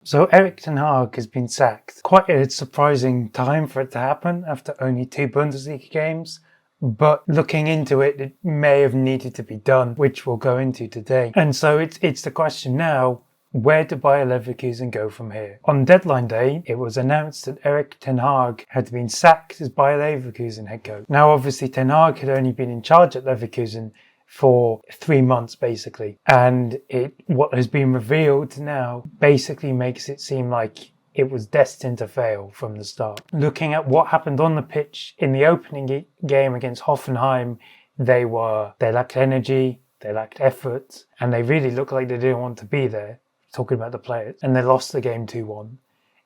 So Erik ten Hag has been sacked. Quite a surprising time for it to happen after only 2 Bundesliga games. But looking into it, it may have needed to be done, which we'll go into today. And so it's the question now, where do Bayer Leverkusen go from here? On deadline day, it was announced that Erik ten Hag had been sacked as Bayer Leverkusen head coach. Now, obviously, ten Hag had only been in charge at Leverkusen for 3 months, basically. And what has been revealed now basically makes it seem like it was destined to fail from the start. Looking at what happened on the pitch in the opening game against Hoffenheim, they lacked energy, they lacked effort, and they really looked like they didn't want to be there, talking about the players, and they lost the game 2-1.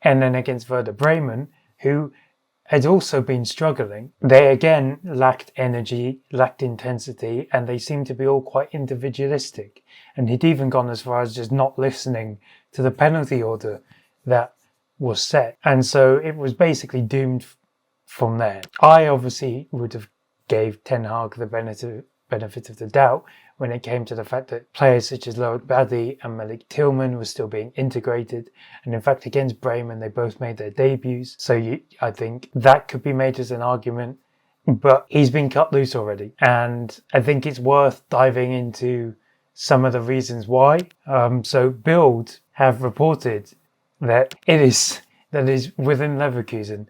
And then against Werder Bremen, who had also been struggling, they again lacked energy, lacked intensity, and they seemed to be all quite individualistic. And he'd even gone as far as just not listening to the penalty order that was set. And so it was basically doomed from there. I obviously would have gave ten Hag the benefit of the doubt when it came to the fact that players such as Loic Badie and Malik Tillman were still being integrated. And in fact, against Bremen, they both made their debuts. So I think that could be made as an argument. But he's been cut loose already. And I think it's worth diving into some of the reasons why. So Bild have reported that it is within Leverkusen,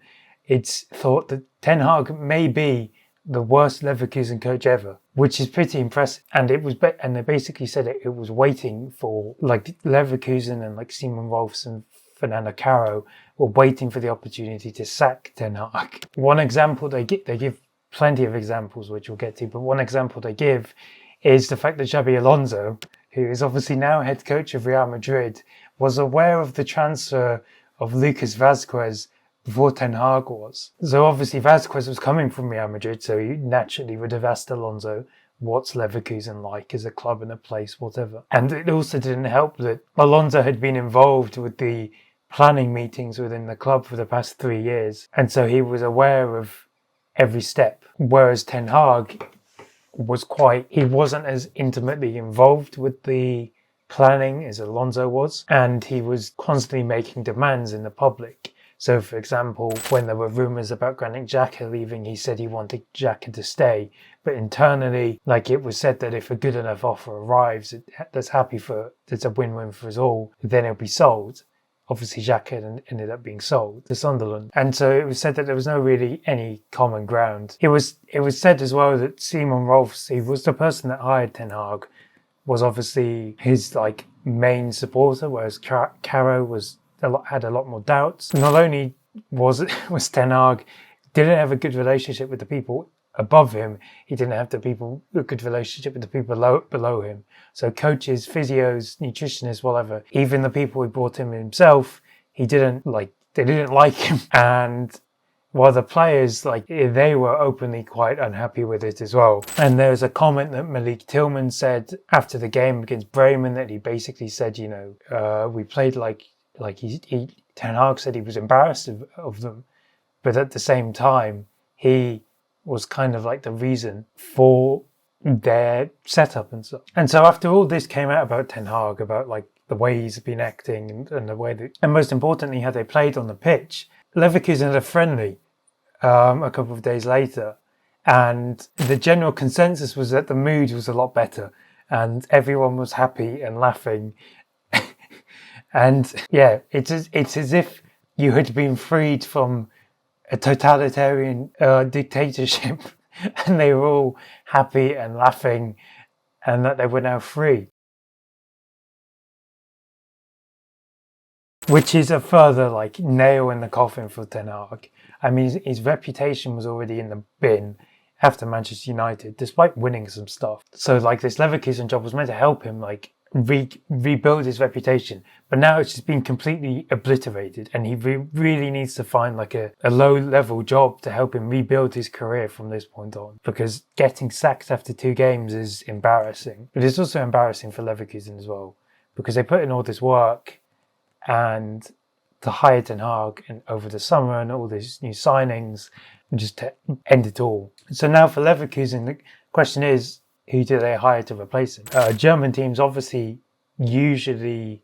it's thought that ten Hag may be the worst Leverkusen coach ever, which is pretty impressive. And and they basically said it was waiting for, like, Leverkusen and like Simon Rolfs and Fernando Caro were waiting for the opportunity to sack ten Hag. One example they give plenty of examples, which we'll get to, but one example they give is the fact that Xabi Alonso, who is obviously now head coach of Real Madrid, was aware of the transfer of Lucas Vazquez before ten Hag was. So obviously Vazquez was coming from Real Madrid, so he naturally would have asked Alonso, what's Leverkusen like as a club and a place, whatever. And it also didn't help that Alonso had been involved with the planning meetings within the club for the past 3 years. And so he was aware of every step. Whereas ten Hag he wasn't as intimately involved with the planning as Alonso was, and he was constantly making demands in the public. So, for example, when there were rumours about Granit Xhaka leaving, he said he wanted Xhaka to stay. But internally, like, it was said that if a good enough offer arrives that's a win-win for us all, then it'll be sold. Obviously, Xhaka ended up being sold to Sunderland. And so it was said that there was no really any common ground. It was said as well that Simon Rolfs, he was the person that hired ten Hag, was obviously his main supporter, whereas Caro had a lot more doubts. Not only was ten Hag didn't have a good relationship with the people above him, he didn't have a good relationship with the people below him. So coaches, physios, nutritionists, whatever, even the people who brought him himself, they didn't like him. And while the players, they were openly quite unhappy with it as well. And there's a comment that Malik Tillman said after the game against Bremen that he basically said, we played ten Hag said he was embarrassed of them, but at the same time, he was kind of like the reason for their setup and stuff. And so after all this came out about ten Hag, about the way he's been acting and the way that, and most importantly, how they played on the pitch, Leverkusen had a friendly a couple of days later, and the general consensus was that the mood was a lot better and everyone was happy and laughing. And yeah, it's as if you had been freed from a totalitarian dictatorship and they were all happy and laughing and that they were now free. Which is a further nail in the coffin for ten Hag. I mean, his reputation was already in the bin after Manchester United, despite winning some stuff. So this Leverkusen job was meant to help him rebuild his reputation, but now it's just been completely obliterated, and he really needs to find a low-level job to help him rebuild his career from this point on, because getting sacked after 2 games is embarrassing. But it's also embarrassing for Leverkusen as well, because they put in all this work and to hire ten Hag and over the summer and all these new signings, and just to end it all. So now for Leverkusen, the question is, who do they hire to replace him? German teams obviously usually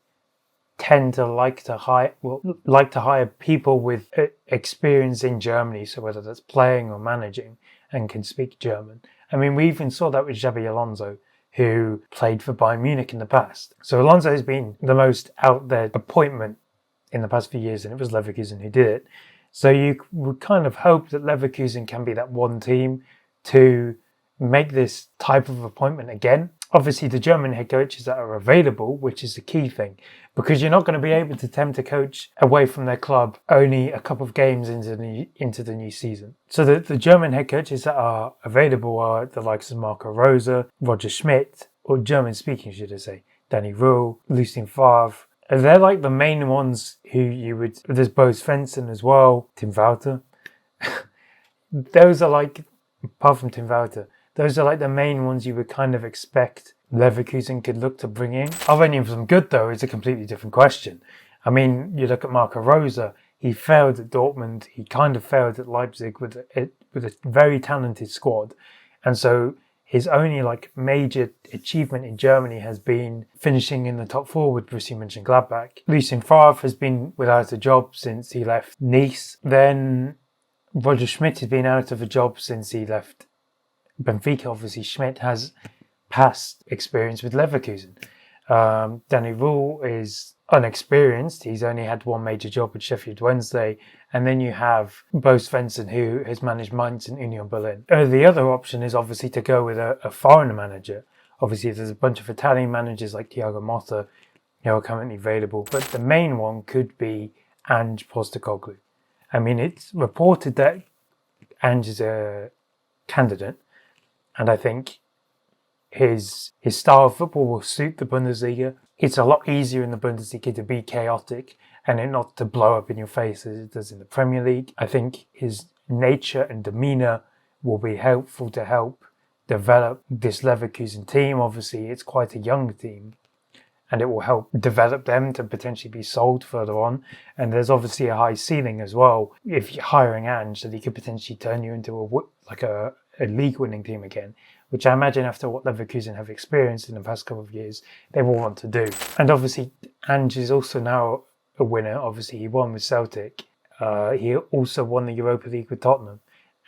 tend to like to hire people with experience in Germany, so whether that's playing or managing, and can speak German. I mean, we even saw that with Xabi Alonso, who played for Bayern Munich in the past. So Alonso has been the most out there appointment in the past few years, and it was Leverkusen who did it. So you would kind of hope that Leverkusen can be that one team to make this type of appointment again. Obviously, the German head coaches that are available, which is the key thing, because you're not going to be able to tempt a coach away from their club only a couple of games into the new season. So the German head coaches that are available are the likes of Marco Rose, Roger Schmidt, or German speaking, should I say, Danny Rühl, Lucien Favre. They're like the main ones who you would. There's Bo Svensson as well, Tim Walter. Those are like, apart from Tim Walter, those are like the main ones you would kind of expect Leverkusen could look to bring in. Are any of them good though? Is a completely different question. I mean, you look at Marco Rose, he failed at Dortmund, he kind of failed at Leipzig with a very talented squad. And so his only like major achievement in Germany has been finishing in the top four with Borussia Mönchengladbach. Lucien Favre has been without a job since he left Nice. Then Roger Schmidt has been out of a job since he left Benfica. Obviously, Schmidt has past experience with Leverkusen. Danny Rühl is unexperienced. He's only had one major job at Sheffield Wednesday. And then you have Bo Svensson, who has managed Mainz and Union Berlin. The other option is obviously to go with a foreign manager. Obviously, there's a bunch of Italian managers like Thiago Motta who are currently available. But the main one could be Ange Postecoglou. I mean, it's reported that Ange is a candidate. And I think his style of football will suit the Bundesliga. It's a lot easier in the Bundesliga to be chaotic and it not to blow up in your face as it does in the Premier League. I think his nature and demeanour will be helpful to help develop this Leverkusen team. Obviously, it's quite a young team and it will help develop them to potentially be sold further on. And there's obviously a high ceiling as well. If you're hiring Ange, that he could potentially turn you into a league-winning team again, which I imagine after what Leverkusen have experienced in the past couple of years, they will want to do. And obviously, Ange is also now a winner. Obviously, he won with Celtic. He also won the Europa League with Tottenham.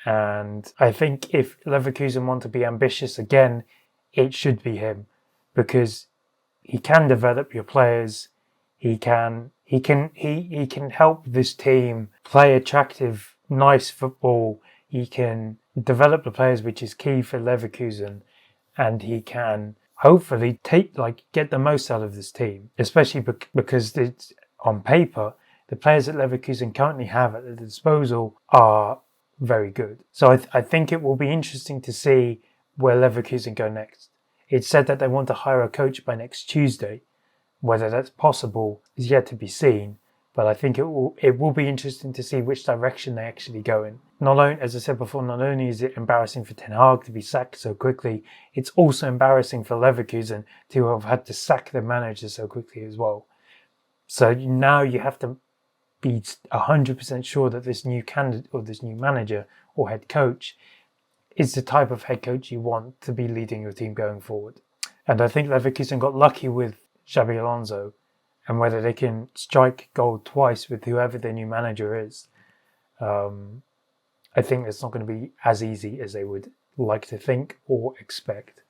And I think if Leverkusen want to be ambitious again, it should be him, because he can develop your players. He can help this team play attractive, nice football. He can develop the players, which is key for Leverkusen, and he can hopefully get the most out of this team, especially because it's, on paper, the players that Leverkusen currently have at their disposal are very good. So I think it will be interesting to see where Leverkusen go next. It's said that they want to hire a coach by next Tuesday. Whether that's possible is yet to be seen, but I think it will be interesting to see which direction they actually go in. Not only, as I said before, not only is it embarrassing for Ten Hag to be sacked so quickly, it's also embarrassing for Leverkusen to have had to sack their manager so quickly as well. So now you have to be 100% sure that this new candidate or this new manager or head coach is the type of head coach you want to be leading your team going forward. And I think Leverkusen got lucky with Xabi Alonso, and whether they can strike gold twice with whoever their new manager is, I think it's not going to be as easy as they would like to think or expect.